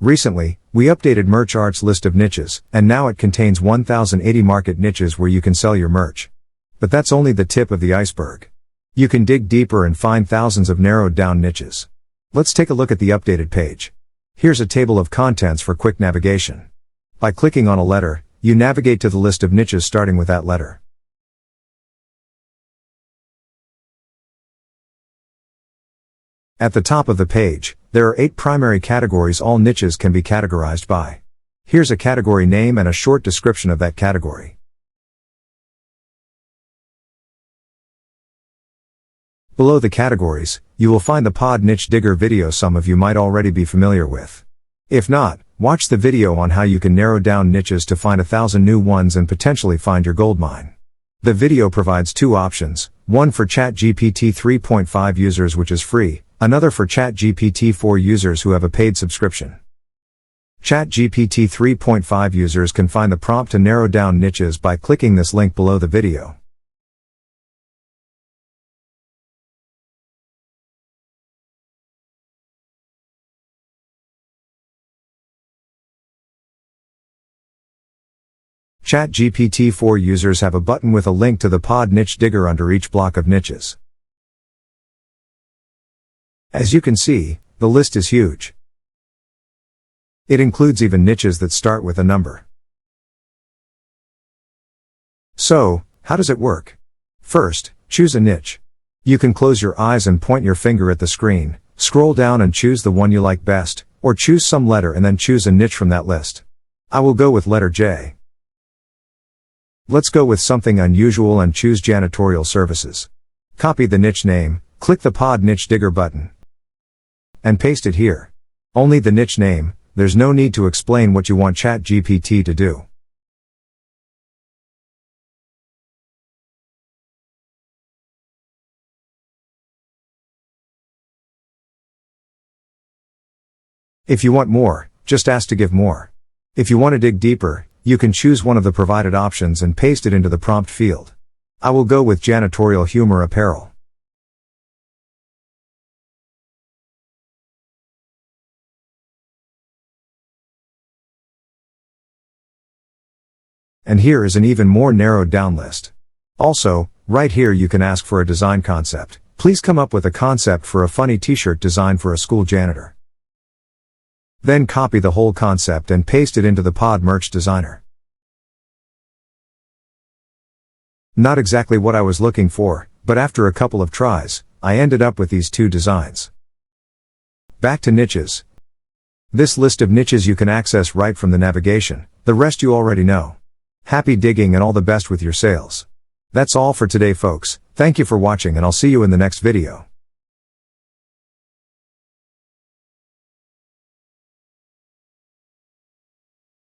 Recently, we updated MerchArt's list of niches, and now it contains 1080 market niches where you can sell your merch. But that's only the tip of the iceberg. You can dig deeper and find thousands of narrowed down niches. Let's take a look at the updated page. Here's a table of contents for quick navigation. By clicking on a letter, you navigate to the list of niches starting with that letter. At the top of the page, there are 8 primary categories all niches can be categorized by. Here's a category name and a short description of that category. Below the categories, you will find the Pod Niche Digger video some of you might already be familiar with. If not, watch the video on how you can narrow down niches to find 1,000 new ones and potentially find your gold mine. The video provides 2 options, one for ChatGPT 3.5 users which is free, another for ChatGPT 4 users who have a paid subscription. ChatGPT 3.5 users can find the prompt to narrow down niches by clicking this link below the video. ChatGPT 4 users have a button with a link to the Pod Niche Digger under each block of niches. As you can see, the list is huge. It includes even niches that start with a number. So, how does it work? First, choose a niche. You can close your eyes and point your finger at the screen, scroll down and choose the one you like best, or choose some letter and then choose a niche from that list. I will go with letter J. Let's go with something unusual and choose janitorial services. Copy the niche name, click the Pod Niche Digger button, and paste it here. Only the niche name, there's no need to explain what you want ChatGPT to do. If you want more, just ask to give more. If you want to dig deeper, you can choose one of the provided options and paste it into the prompt field. I will go with janitorial humor apparel. And here is an even more narrowed down list. Also, right here you can ask for a design concept. Please come up with a concept for a funny t-shirt design for a school janitor. Then copy the whole concept and paste it into the Pod Merch Designer. Not exactly what I was looking for, but after a couple of tries, I ended up with these 2 designs. Back to niches. This list of niches you can access right from the navigation, the rest you already know. Happy digging and all the best with your sales. That's all for today folks, thank you for watching and I'll see you in the next video.